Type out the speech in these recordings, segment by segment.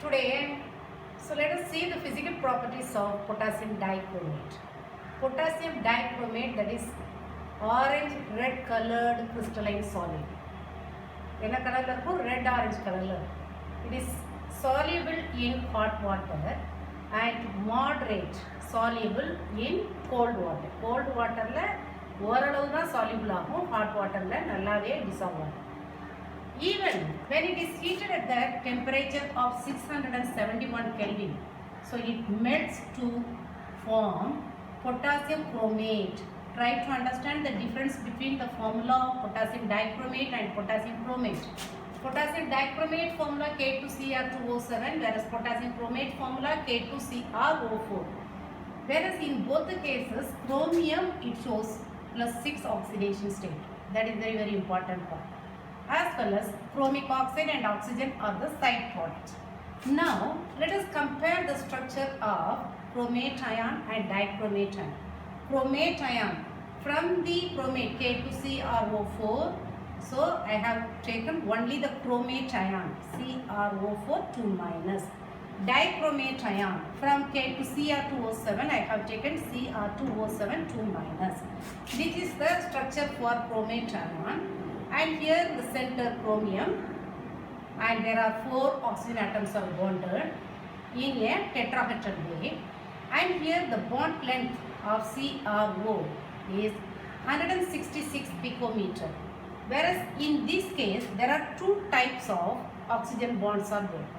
Today, so let us see the physical properties of potassium dichromate. Potassium dichromate, that is orange red colored crystalline solid. என்ன கலர்ல இருக்கும்? Red orange கலர்ல. It is soluble in hot water and moderate soluble in cold water. Cold waterல ஓரளவு தான் soluble ஆகும், hot waterல நல்லாவே dissolve ஆகும். Even when it is heated at the temperature of 671 Kelvin, so it melts to form potassium chromate. Try to understand the difference between the formula of potassium dichromate and potassium chromate. Potassium dichromate formula K2Cr2O7, whereas potassium chromate formula K2CrO4. Whereas in both the cases, chromium it shows +6 oxidation state. That is very, very important part. As well as chromic oxide and oxygen are the side products. Now, let us compare the structure of chromate ion and dichromate ion. Chromate ion, from the chromate K2CrO4, so I have taken only the chromate ion CrO4 2-. Dichromate ion, from K2Cr2O7, I have taken Cr2O7 2-. This is the structure for chromate ion. And here the center chromium, and there are 4 oxygen atoms are bonded in a tetrahedral way, and here the bond length of CrO is 166 picometer, whereas in this case there are 2 types of oxygen bonds are there.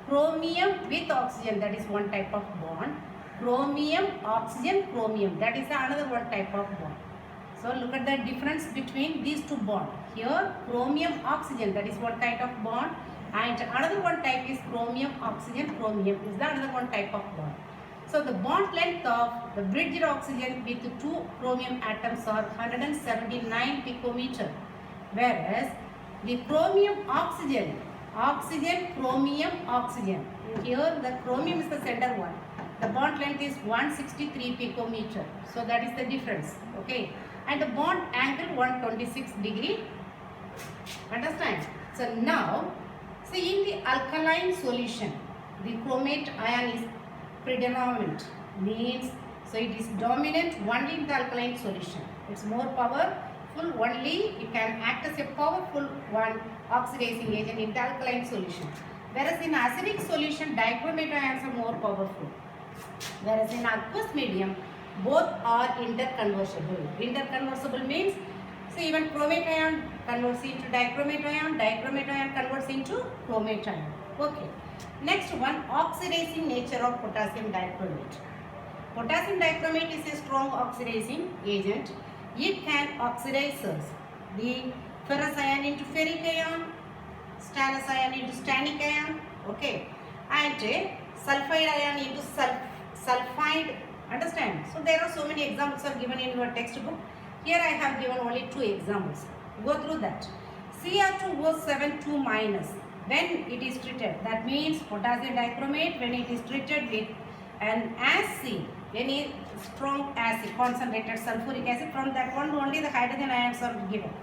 Chromium with oxygen, that is one type of bond. Chromium oxygen chromium, that is another one type of bond. So look at the difference between these 2 bonds. Here chromium oxygen, that is one kind of bond, and another one type is chromium oxygen chromium is the another one type of bond. So the bond length of the bridged oxygen with 2 chromium atoms are 179 picometer, whereas the chromium oxygen chromium oxygen, here the chromium is the center one, the bond length is 163 picometer. So that is the difference. Okay. And the bond angle 126 degree. Understand? So now, see, in the alkaline solution, the chromate ion is predominant, means so it is dominant only in the alkaline solution. It's more powerful only, it can act as a powerful one oxidizing agent in the alkaline solution. Whereas in acidic solution, dichromate ions are more powerful. Whereas in aqueous medium, both are interconversible. Interconversible means, so even chromate ion converts into dichromate ion converts into chromate ion. Okay. Next one, oxidizing nature of potassium dichromate. Potassium dichromate is a strong oxidizing agent. It can oxidize the ferrous ion into ferric ion, stannous ion into stannic ion, okay, and sulfide ion into sulfide. Understand? So there are so many examples are given in your textbook. Here I have given only 2 examples. Go through that. Cr2O7 2-, when it is treated, that means potassium dichromate when it is treated with an acid, any strong acid, concentrated sulfuric acid, from that one only the hydrogen ions are given.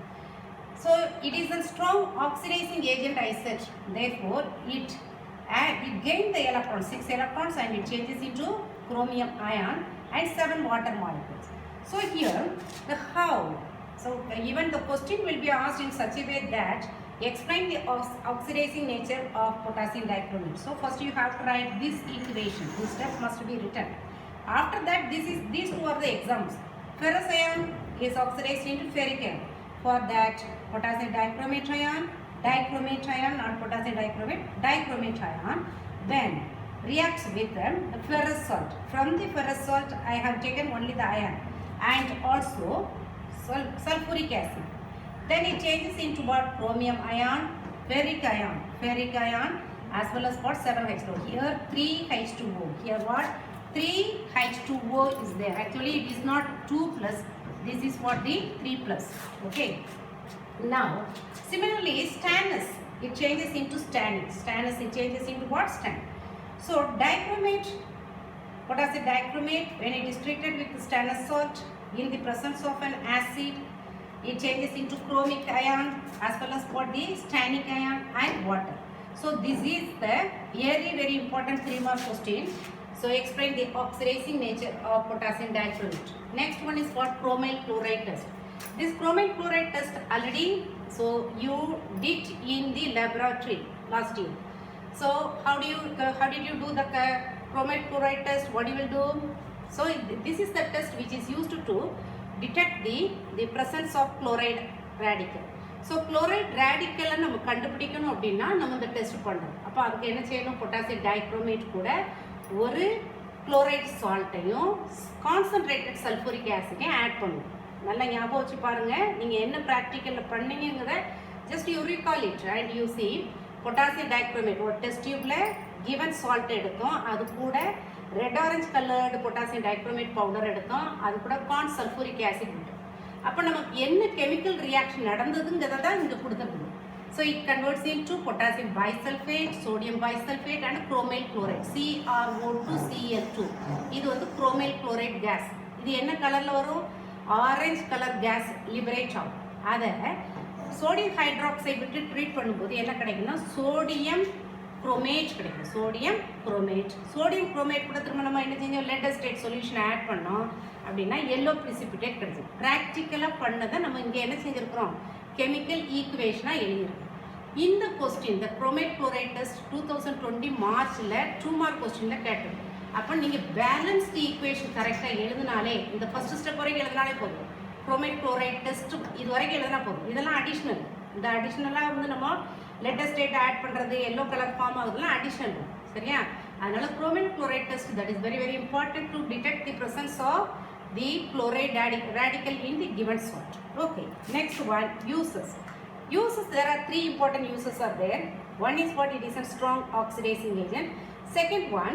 So it is a strong oxidizing agent, I said. Therefore it gains the electrons, 6 electrons, and it changes into chromium ion and 7 water molecules. So here the how, so even the question will be asked in such a way that explain the oxidizing nature of potassium dichromate. So first you have to write this equation, this step must be written. After that, these 2 are the examples. Ferrous ion is oxidized into ferric ion. For that, potassium dichromate ion, not potassium dichromate ion, then reacts with the ferrous salt. From the ferrous salt, I have taken only the ion and also sulfuric acid. Then it changes into what? Chromium ion, ferric ion, as well as what? 7H2O. Here 3H2O. Here what? 3H2O is there. Actually, it is not 2+. This is what? The 3+. Okay. Now, similarly, stannous, it changes into stannic. Stannous, it changes into what? Stannic. So dichromate, potassium dichromate, when it is treated with stannous salt in the presence of an acid, it changes into chromic ion as well as what? The stannic ion and water. So this is the very important 3-mark question. So explain the oxidizing nature of potassium dichromate. Next one is what? Chromyl chloride test. This chromyl chloride test already so you did in the laboratory last year. So how did you do the chromyl chloride test? What you will do? So this is the test which is used to detect the presence of chloride radical. So chloride ரேடிக்கலை நம்ம கண்டுபிடிக்கணும் அப்படின்னா நம்ம இந்த test பண்ணுறோம். அப்போ அதுக்கு என்ன செய்யணும்? பொட்டாசியம் டைக்ரோமேட் கூட ஒரு குளோரைட் சால்ட்டையும் கான்சன்ட்ரேட்டட் சல்ஃபூரிக் ஆசிடையும் ஆட் பண்ணுவோம். நல்லா ஞாபகம் வச்சு பாருங்கள். நீங்கள் என்ன ப்ராக்டிக்கலில் பண்ணீங்கிறத just you recall it and you see potassium dichromate ஒரு டெஸ்ட் டியூப்பில் கிவன் சால்ட் எடுத்தோம், அது கூட red orange coloured potassium dichromate powder எடுத்தோம், அது கூட கான் சல்ஃபூரிக் ஆசிட் விட்டோம். அப்போ நமக்கு என்ன கெமிக்கல் ரியாக்ஷன் நடந்ததுங்கிறத தான் இங்கே கொடுத்துருக்கணும். So it converts into potassium bisulphate, sodium bisulphate and chromyl chloride CrO2 Cl2. இது வந்து குரோமைல் குளோரைட் கேஸ். இது என்ன கலரில் வரும்? ஆரஞ்சு கலர் கேஸ் லிபரேட் ஆகும். அதை சோடியம் ஹைட்ராக்சைடு விட்டு ட்ரீட் பண்ணும்போது என்ன கிடைக்குன்னா சோடியம் குரோமேட் கிடைக்கும். சோடியம் குரோமேட் கூட திரும்ப நம்ம என்ன செஞ்சோம்? லெட் அசிட்டேட் சொல்யூஷன் ஆட் பண்ணோம் அப்படின்னா எல்லோ பிரிசிபிடேட் கிடைக்கும். ப்ராக்டிக்கலாக பண்ணதை நம்ம இங்கே என்ன செஞ்சுருக்கிறோம்? கெமிக்கல் ஈக்குவேஷனாக எழுதியிருக்கோம். இந்த கொஸ்டின் இந்த குரோமேட் குளோரைட் டெஸ்ட் 2020 மார்ச்சில் 2-mark கொஸ்டினில் கேட்டிருக்கோம். அப்போ நீங்கள் பேலன்ஸ்டு ஈக்குவேஷன் கரெக்டாக எழுதினாலே இந்த ஃபஸ்ட் ஸ்டெப் வரைக்கும் எழுதினாலே போதும். குரோமேட் குளோரைட் டெஸ்ட் இது வரைக்கும் எழுதினா போதும். இதெல்லாம் அடிஷ்னல். இந்த அடிஷ்னலாக வந்து நம்ம லெட் அசிட்டேட் ஆட் பண்ணுறது எல்லோ கலர் ஃபார்ம் ஆகுதுலாம் அடிஷ்னல். சரியா? அதனால chromyl chloride test that is very important to detect the presence of the chloride radical in the given salt. Okay, next one, uses. There are 3 important uses are there. One is what? It is a strong oxidizing agent. Second one,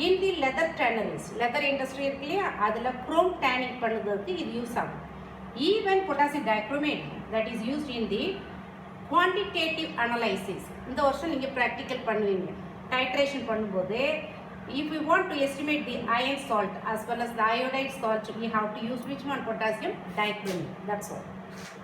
in the leather tanneries, leather industry இருக்கு இல்லையா, அதில் chrome tanning பண்ணுறதுக்கு இது use ஆகும். Even potassium dichromate that is used in the quantitative analysis. இந்த வருஷம் நீங்கள் practical பண்ணுவீங்க. Titration பண்ணும்போது if we want to estimate the iron salt as well as the iodide salt, we have to use which one? Potassium dichromate. That's all.